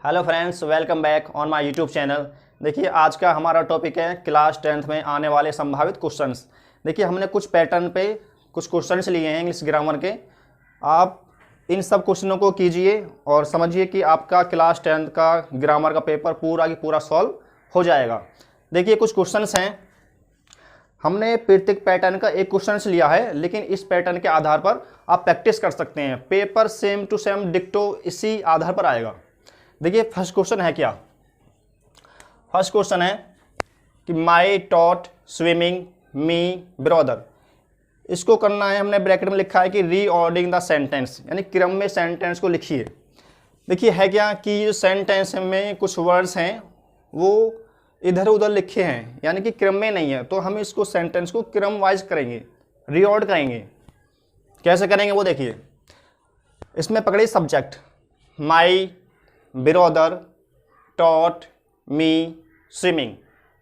Hello friends, welcome back on my YouTube channel. देखिए, आज का हमारा टॉपिक है क्लास 10th में आने वाले संभावित क्वेश्चंस। देखिए, हमने कुछ पैटर्न पे कुछ क्वेश्चंस लिए हैं इंग्लिश ग्रामर के। आप इन सब क्वेश्चनों को कीजिए और समझिए कि आपका क्लास 10th का ग्रामर का पेपर पूरा की पूरा सॉल्व हो जाएगा। देखिए, कुछ क्वेश्चंस हैं। हमने प्रत्येक पैटर्न का एक क्वेश्चन लिया है, लेकिन इस पैटर्न के आधार पर आप प्रैक्टिस कर सकते हैं। पेपर सेम टू सेम डिक्टो इसी आधार पर आएगा। देखिए, फर्स्ट क्वेश्चन है क्या? फर्स्ट क्वेश्चन है कि माई टॉट स्विमिंग मी ब्रदर। इसको करना है, हमने ब्रैकेट में लिखा है कि रीऑर्डिंग द सेंटेंस, यानी क्रम में सेंटेंस को लिखिए। देखिए, है क्या कि जो सेंटेंस में कुछ वर्ड्स हैं वो इधर उधर लिखे हैं, यानी कि क्रम में नहीं है, तो हम इसको सेंटेंस को क्रम वाइज करेंगे, रीऑर्ड करेंगे। कैसे करेंगे वो देखिए। इसमें पकड़िए subject, my brother taught me swimming.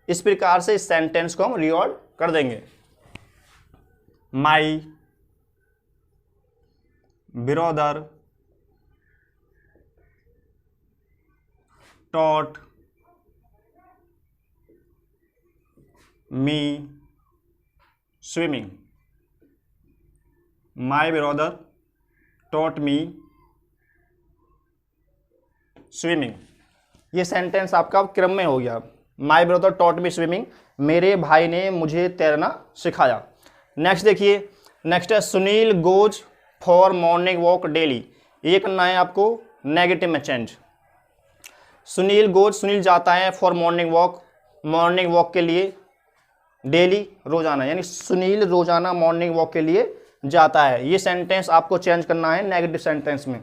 इस प्रकार से इस सेंटेंस को हम रीऑर्ड कर देंगे। My brother taught me swimming. My brother taught me swimming. ये सेंटेंस आपका क्रम में हो गया। My brother taught me swimming, मेरे भाई ने मुझे तैरना सिखाया। नेक्स्ट देखिए, नेक्स्ट है Sunil goes for morning walk daily. ये करना है आपको नेगेटिव में चेंज। सुनील गोज, सुनील जाता है for morning walk, morning walk के लिए, डेली रोजाना, यानी सुनील रोजाना मॉर्निंग वॉक के लिए जाता है। ये सेंटेंस आपको चेंज करना है नेगेटिव सेंटेंस में।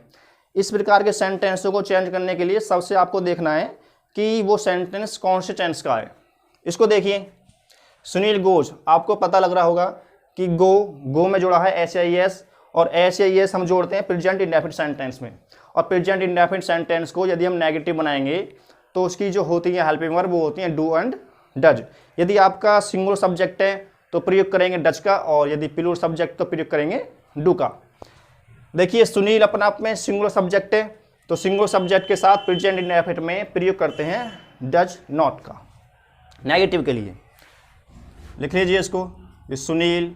इस प्रकार के सेंटेंसों को चेंज करने के लिए सबसे आपको देखना है कि वो सेंटेंस कौन से टेंस का है। इसको देखिए, सुनील गोज, आपको पता लग रहा होगा कि गो में जुड़ा है एस और एस हम जोड़ते हैं प्रेजेंट इंडेफिनिट सेंटेंस में। और प्रेजेंट इंडेफिनिट सेंटेंस को यदि हम नेगेटिव बनाएंगे तो उसकी जो होती है हेल्पिंग वर्ब वो होती हैं डू एंड डज। यदि आपका सिंगुलर सब्जेक्ट है तो प्रयोग करेंगे डज का, और यदि प्लूरल सब्जेक्ट तो प्रयोग करेंगे डू का। देखिए, सुनील अपना आप में सिंगुलर सब्जेक्ट है, तो सिंगुलर सब्जेक्ट के साथ प्रेजेंट इंडेफिनिट में प्रयोग करते हैं डज नॉट का नेगेटिव के लिए। लिख लीजिए इसको, ये Sunil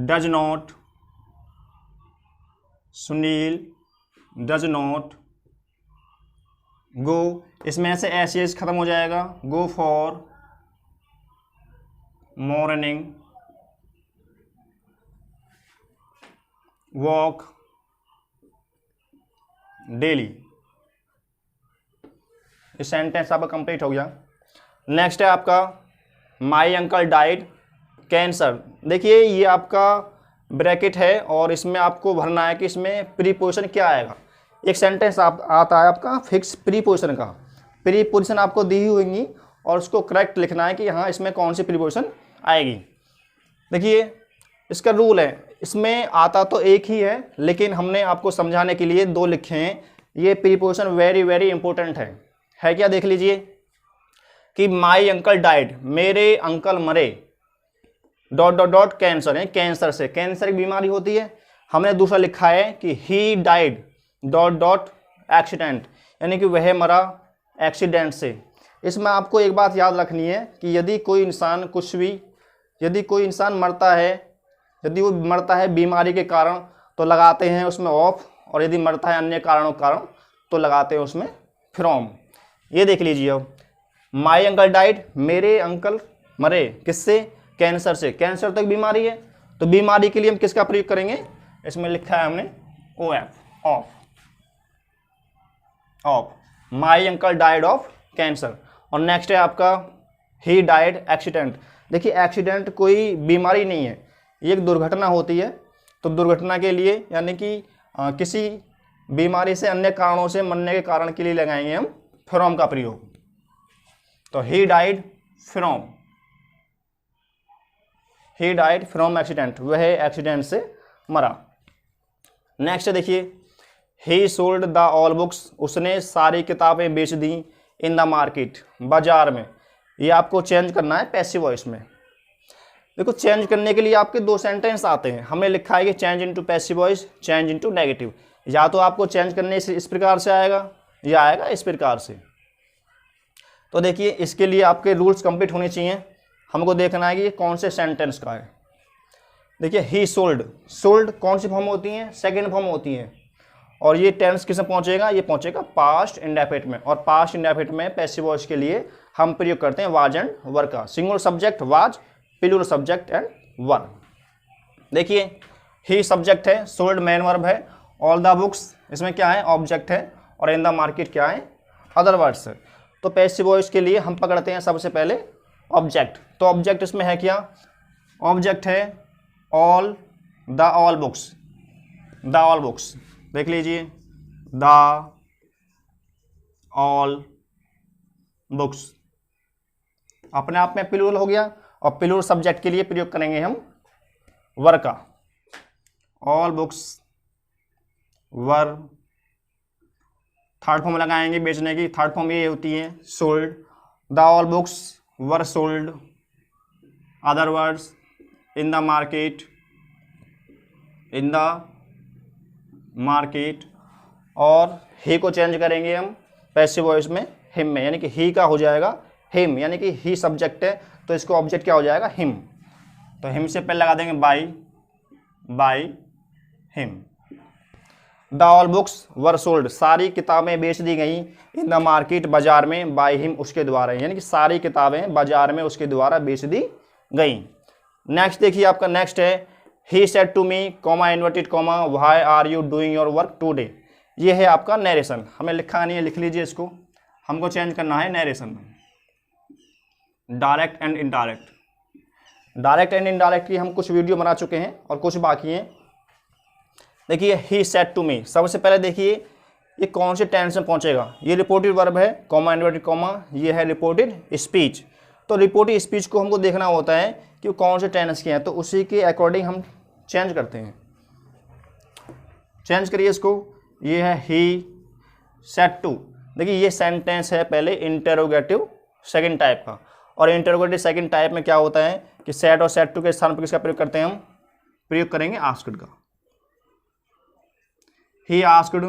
does not, Sunil does not go, इसमें से एस खत्म हो जाएगा, go for morning walk daily. ये सेंटेंस आपका कंप्लीट हो गया। नेक्स्ट है आपका माई अंकल डाइड कैंसर। देखिए, ये आपका ब्रैकेट है और इसमें आपको भरना है कि इसमें प्रीपोजिशन क्या आएगा। एक सेंटेंस आता है आपका फिक्स प्रीपोजिशन का। प्रीपोजिशन आपको दी हुई होंगी और उसको करेक्ट लिखना है कि हाँ इसमें कौन सी प्रीपोजिशन आएगी। देखिए, इसका रूल है, इसमें आता तो एक ही है, लेकिन हमने आपको समझाने के लिए दो लिखे हैं। ये प्रीपोजिशन वेरी वेरी इंपॉर्टेंट है क्या? देख लीजिए कि माई अंकल डाइड, मेरे अंकल मरे, डॉट डॉट डॉट कैंसर है, कैंसर से, कैंसर की बीमारी होती है। हमने दूसरा लिखा है कि he died dot dot accident, यानी कि वह मरा एक्सीडेंट से। इसमें आपको एक बात याद रखनी है कि यदि कोई इंसान यदि कोई इंसान मरता है, यदि वो मरता है बीमारी के कारण तो लगाते हैं उसमें ऑफ, और यदि मरता है अन्य कारणों के कारण तो लगाते हैं उसमें फ्रॉम। ये देख लीजिए, अब माई अंकल डाइड, मेरे अंकल मरे, किससे? कैंसर से। कैंसर तो एक बीमारी है, तो बीमारी के लिए हम किसका प्रयोग करेंगे? इसमें लिखा है हमने O F, of. My uncle died of cancer. और नेक्स्ट है आपका ही डाइड एक्सीडेंट। देखिए, एक्सीडेंट कोई बीमारी नहीं है, ये एक दुर्घटना होती है। तो दुर्घटना के लिए, यानी कि किसी बीमारी से अन्य कारणों से मरने के कारण के लिए लगाएंगे हम फ्रॉम का प्रयोग। तो ही डाइड फ्रॉम एक्सीडेंट, वह एक्सीडेंट से मरा। नेक्स्ट देखिए, ही सोल्ड द ऑल बुक्स, उसने सारी किताबें बेच दी इन द मार्केट, बाजार में। ये आपको चेंज करना है पैसिव वॉइस में। देखो, चेंज करने के लिए आपके दो सेंटेंस आते हैं। हमने लिखा है कि change into passive voice, change into negative. या तो आपको चेंज करने से इस प्रकार से आएगा या आएगा इस प्रकार से। तो देखिए इसके लिए आपके रूल्स कंप्लीट होने चाहिए। हमको देखना है कि ये कौन से सेंटेंस का है। देखिए ही सोल्ड, सोल्ड कौन सी फॉर्म होती है, सेकेंड फॉर्म होती है, और ये टेंस किस में पहुंचेगा, ये पहुंचेगा पास्ट इंडेफिनिट में। और पास्ट इंडेफिनिट में पैसिव वॉइस के लिए हम प्रयोग करते हैं वाज एंड वर का। Singular subject was, plural subject and were. देखिए ही सब्जेक्ट है, सोल्ड मैन वर्ब है, ऑल द बुक्स इसमें क्या है, ऑब्जेक्ट है, और इन द मार्केट क्या है, अदर वर्ड्स है। तो पैसिव वॉइस के लिए हम पकड़ते हैं सबसे पहले ऑब्जेक्ट। तो ऑब्जेक्ट इसमें है क्या, ऑब्जेक्ट है all the all books, the all books देख लीजिए, द ऑल बुक्स अपने आप में प्लूरल हो गया। और प्लूरल सब्जेक्ट के लिए प्रयोग करेंगे हम वर का, ऑल बुक्स वर। थर्ड फॉर्म लगाएंगे बेचने की, थर्ड फॉर्म ये होती है sold, the all books were sold, other words in the market, in the market. और ही को चेंज करेंगे हम पैसिव वॉइस में हिम में, यानी कि ही का हो जाएगा हिम, यानी कि ही सब्जेक्ट है तो इसको ऑब्जेक्ट क्या हो जाएगा, हिम। तो हिम से पहले लगा देंगे by, by him. The all books were sold, सारी किताबें बेच दी गई, इन द मार्केट बाजार में, बाई हिम उसके द्वारा, यानी कि सारी किताबें बाजार में उसके द्वारा बेच दी गई। नेक्स्ट देखिए आपका नेक्स्ट है he said to me comma inverted comma why are you doing your work today. ये है आपका नरेशन, हमें लिखा नहीं है, लिख लीजिए इसको, हमको चेंज करना है narration. Direct and indirect, direct and indirect की हम कुछ वीडियो बना चुके हैं और कुछ बाकी हैं। देखिए ही सेड टू मी, सबसे पहले देखिए ये कौन से टेंस में पहुंचेगा, ये रिपोर्टेड वर्ब है कॉमा इन्वर्टेड कॉमा, ये है रिपोर्टेड स्पीच। तो रिपोर्टेड स्पीच को हमको देखना होता है कि वो कौन से टेंस के हैं, तो उसी के अकॉर्डिंग हम चेंज करते हैं। चेंज करिए इसको, ये है ही सेड टू। देखिए ये सेंटेंस है पहले इंटेरोगेटिव सेकंड टाइप का, और इंटेरोगेटिव सेकंड टाइप में क्या होता है कि सेड और सेड टू के स्थान पर किसका प्रयोग करते हैं हम, प्रयोग करेंगे आस्क्ड का। He asked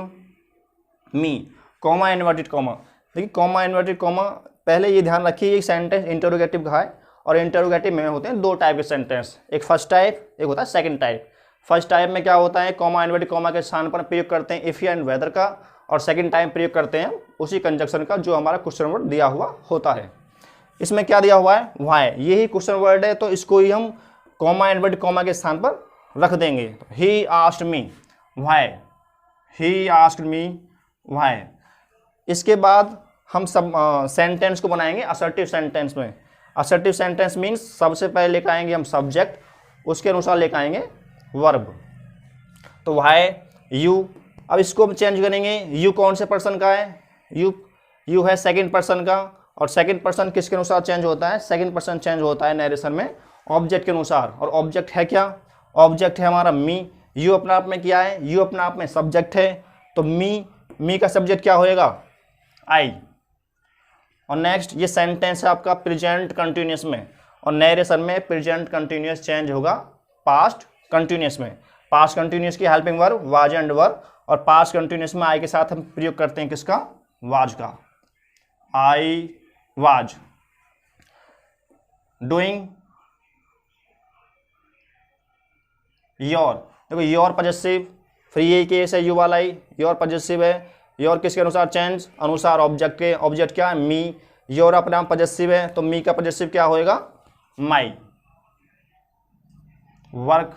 me comma inverted comma. देखिए कॉमा इन्वर्टेड कॉमा, पहले ये ध्यान रखिए ये सेंटेंस इंटेरोगेटिव का है, और इंटेरोगेटिव में होते हैं दो टाइप के सेंटेंस, एक फर्स्ट टाइप, एक होता है सेकंड टाइप। फर्स्ट टाइप में क्या होता है, कॉमा इन्वर्टेड कॉमा के स्थान पर प्रयोग करते हैं इफ या एंड वेदर का, और सेकंड टाइम प्रयोग करते हैं उसी कंजक्शन का जो हमारा क्वेश्चन वर्ड दिया हुआ होता है। इसमें क्या दिया हुआ है, व्हाई, यही क्वेश्चन वर्ड है, तो इसको ही हम कॉमा इन्वर्टेड कॉमा के स्थान पर रख देंगे। He asked me why, he asked me why. इसके बाद हम सब सेंटेंस को बनाएंगे असर्टिव सेंटेंस में। असर्टिव सेंटेंस मीन्स सबसे पहले लेकर आएंगे हम सब्जेक्ट, उसके अनुसार लेकर आएंगे वर्ब। तो व्हाई यू, अब इसको हम चेंज करेंगे, यू कौन से पर्सन का है, यू है सेकंड पर्सन का, और सेकंड पर्सन किसके अनुसार चेंज होता है, सेकंड पर्सन चेंज होता है नरेशन में ऑब्जेक्ट के अनुसार। और ऑब्जेक्ट है क्या, ऑब्जेक्ट है हमारा मी। यू अपने आप में क्या है, यू अपने आप में सब्जेक्ट है, तो मी का सब्जेक्ट क्या होएगा, आई। और नेक्स्ट ये सेंटेंस है आपका प्रेजेंट कंटिन्यूअस में, और नरेशन में प्रेजेंट कंटिन्यूअस चेंज होगा पास्ट कंटिन्यूअस में। पास्ट कंटिन्यूअस की हेल्पिंग वर्ब वाज एंड वर, और पास्ट कंटिन्यूअस में आई के साथ हम प्रयोग करते हैं किसका, वाज का। आई वाज डूइंग योर, देखो योर पॉजेसिव, फिर ये केस है यू वाला ही, योर पॉजेसिव है, योर किसके अनुसार चेंज, अनुसार ऑब्जेक्ट के, ऑब्जेक्ट क्या है मी, योर अपना नाम पॉजेसिव है तो मी का पॉजेसिव क्या होएगा, माई। वर्क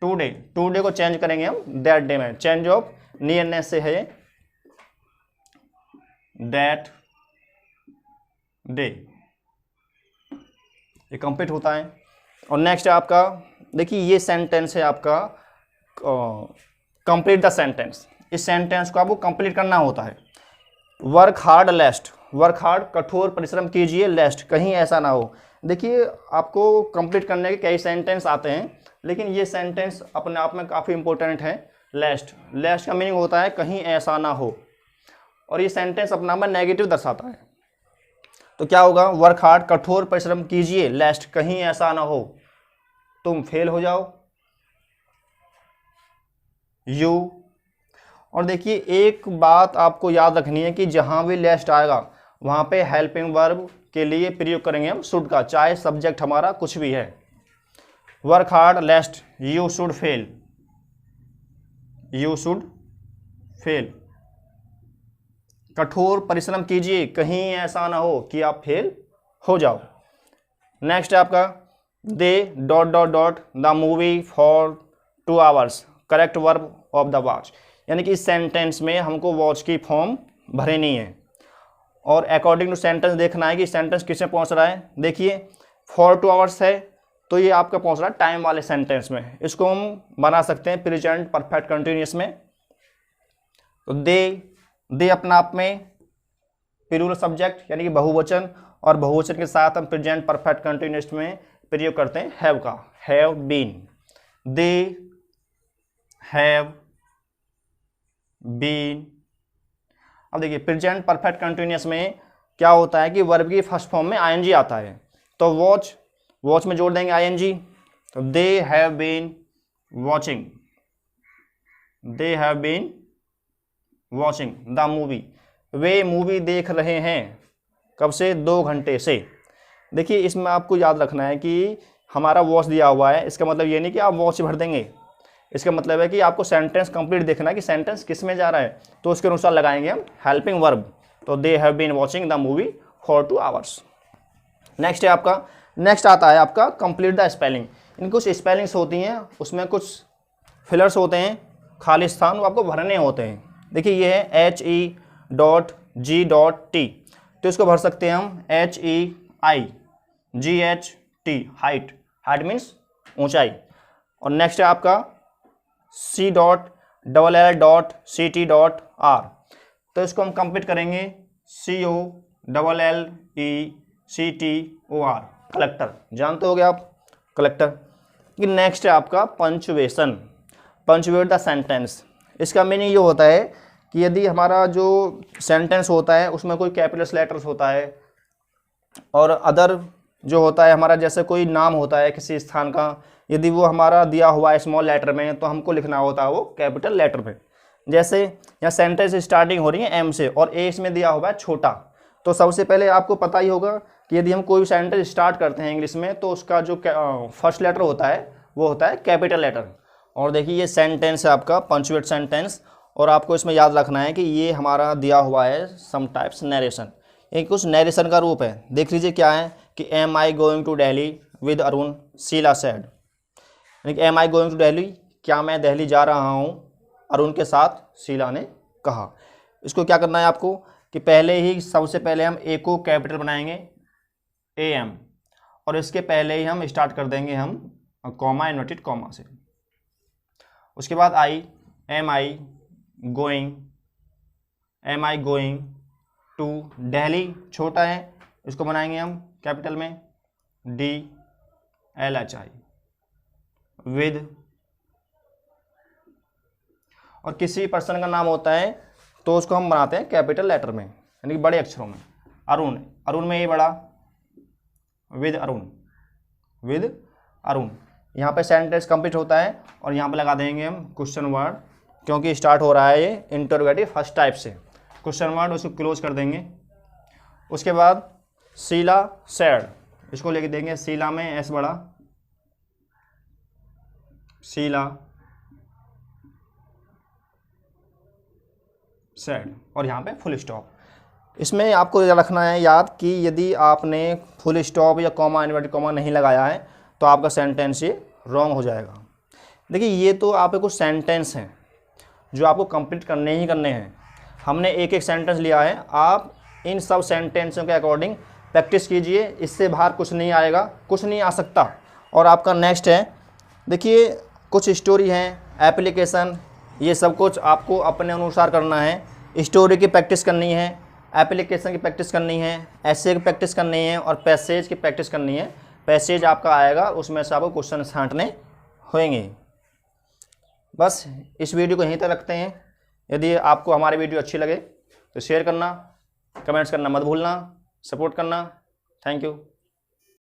टुडे, टुडे को चेंज करेंगे हम दैट डे में, चेंज ऑफ नियरनेस से है दैट डे, ये कंप्लीट होता है। और नेक्स्ट है आपका, देखिए ये सेंटेंस है आपका कंप्लीट द सेंटेंस। इस सेंटेंस को आपको कंप्लीट करना होता है। वर्क हार्ड लेस्ट, वर्क हार्ड कठोर परिश्रम कीजिए, लेस्ट कहीं ऐसा ना हो। देखिए आपको कंप्लीट करने के कई सेंटेंस आते हैं, लेकिन ये सेंटेंस अपने आप में काफ़ी इंपॉर्टेंट है। लेस्ट, लेस्ट का मीनिंग होता है कहीं ऐसा ना हो, और ये सेंटेंस अपना में नेगेटिव दर्शाता है। तो क्या होगा, वर्क हार्ड कठोर परिश्रम कीजिए, लेस्ट कहीं ऐसा ना हो तुम फेल हो जाओ। यू। और देखिए एक बात आपको याद रखनी है कि जहाँ भी लेस्ट आएगा वहाँ पे हेल्पिंग वर्ब के लिए प्रयोग करेंगे हम शुड का, चाहे सब्जेक्ट हमारा कुछ भी है। Work hard लेस्ट you should fail, you should fail. कठोर परिश्रम कीजिए, कहीं ऐसा ना हो कि आप फेल हो जाओ। नेक्स्ट है आपका they dot dot dot the movie for 2 hours, correct verb of the watch. यानी कि इस सेंटेंस में हमको वॉच की फॉर्म भरनी है और अकॉर्डिंग टू सेंटेंस देखना है कि सेंटेंस किस में पहुंच रहा है। देखिए फॉर 2 आवर्स है तो ये आपका पहुंच रहा है टाइम वाले सेंटेंस में। इसको हम बना सकते हैं प्रेजेंट परफेक्ट कंटिन्यूअस में। तो दे अपना आप में प्लूरल सब्जेक्ट यानी कि बहुवचन, और बहुवचन के साथ हम प्रेजेंट परफेक्ट कंटिन्यूअस में प्रयोग करते हैं हैव का, have been. They have been. अब देखिए प्रेजेंट परफेक्ट कंटिन्यूअस में क्या होता है कि वर्ब की फर्स्ट फॉर्म में आईएनजी आता है, तो वॉच में जोड़ देंगे आईएनजी। तो they have been watching, they have been watching the movie. वे मूवी देख रहे हैं, कब से? 2 घंटे से। देखिए इसमें आपको याद रखना है कि हमारा वॉच दिया हुआ है, इसका मतलब ये नहीं कि आप वॉच भर देंगे, इसका मतलब है कि आपको सेंटेंस कंप्लीट देखना है कि सेंटेंस किस में जा रहा है, तो उसके अनुसार लगाएंगे हम हेल्पिंग वर्ब। तो they have been watching the movie for 2 hours. Next है आपका, नेक्स्ट आता है आपका कंप्लीट द स्पेलिंग। इन कुछ स्पेलिंग्स होती हैं, उसमें कुछ फिलर्स होते हैं, खाली स्थान वो आपको भरने होते हैं। देखिए ये है HE.G.T, तो इसको भर सकते हैं हम HEIGHT, हाइट। हाइट मीन्स ऊंचाई। और नेक्स्ट है आपका C.LL.CT.R, तो इसको हम कंप्लीट करेंगे COLLECTOR, कलेक्टर। जानते हो गए आप कलेक्टर। नेक्स्ट है आपका पंचुएशन, पंचुएट द सेंटेंस। इसका मीनिंग ये होता है कि यदि हमारा जो सेंटेंस होता है उसमें कोई कैपिटल लेटर्स होता है और अदर जो होता है हमारा, जैसे कोई नाम होता है किसी स्थान का, यदि वो हमारा दिया हुआ है स्मॉल लेटर में तो हमको लिखना होता है वो कैपिटल लेटर में। जैसे यहाँ सेंटेंस स्टार्टिंग हो रही है एम से और ए इसमें दिया हुआ है छोटा, तो सबसे पहले आपको पता ही होगा कि यदि हम कोई सेंटेंस स्टार्ट करते हैं इंग्लिश में तो उसका जो फर्स्ट लेटर होता है वो होता है कैपिटल लेटर। और देखिए ये सेंटेंस है आपका पंचुएट सेंटेंस, और आपको इसमें याद रखना है कि ये हमारा दिया हुआ है सम टाइप्स नरेशन, ये कुछ नरेशन का रूप है। देख लीजिए क्या है कि am I going to Delhi with Arun, Sheela said. Am I going to Delhi, क्या मैं दिल्ली जा रहा हूँ अरुण के साथ, शीला ने कहा। इसको क्या करना है आपको कि पहले ही सबसे पहले हम ए को कैपिटल बनाएंगे AM, और इसके पहले ही हम स्टार्ट कर देंगे हम कॉमा, इन्वर्टेड कॉमा से। उसके बाद am I going to Delhi, छोटा है इसको बनाएंगे हम कैपिटल में DLHI, विद। और किसी पर्सन का नाम होता है तो उसको हम बनाते हैं कैपिटल लेटर में यानी कि बड़े अक्षरों में। अरुण, अरुण में ये बड़ा, विद अरुण। यहाँ पे सेंटेंस कंप्लीट होता है और यहाँ पे लगा देंगे हम क्वेश्चन वर्ड, क्योंकि स्टार्ट हो रहा है ये इंटरोगेटिव फर्स्ट टाइप से। क्वेश्चन वर्ड उसको क्लोज कर देंगे। उसके बाद शीला सेड, इसको लेके देंगे शीला में एस बड़ा, शीला सेड, और यहाँ पे फुल स्टॉप। इसमें आपको रखना है याद कि यदि आपने फुल स्टॉप या कॉमा, इन्वर्टेड कॉमा नहीं लगाया है तो आपका सेंटेंस ये रॉन्ग हो जाएगा। देखिए ये तो आपके कुछ सेंटेंस हैं जो आपको कंप्लीट करने ही करने हैं। हमने एक एक सेंटेंस लिया है, आप इन सब सेंटेंसों के अकॉर्डिंग प्रैक्टिस कीजिए, इससे बाहर कुछ नहीं आएगा, कुछ नहीं आ सकता। और आपका नेक्स्ट है, देखिए कुछ स्टोरी हैं, एप्लीकेशन, ये सब कुछ आपको अपने अनुसार करना है। स्टोरी की प्रैक्टिस करनी है, एप्लीकेशन की प्रैक्टिस करनी है, ऐसे की प्रैक्टिस करनी है, और पैसेज की प्रैक्टिस करनी है। पैसेज आपका आएगा, उसमें से आपको क्वेश्चन छांटने होंगे। बस इस वीडियो को यहीं तक रखते हैं। यदि आपको हमारी वीडियो अच्छी लगे तो शेयर करना, कमेंट्स करना मत भूलना, सपोर्ट करना। Thank you.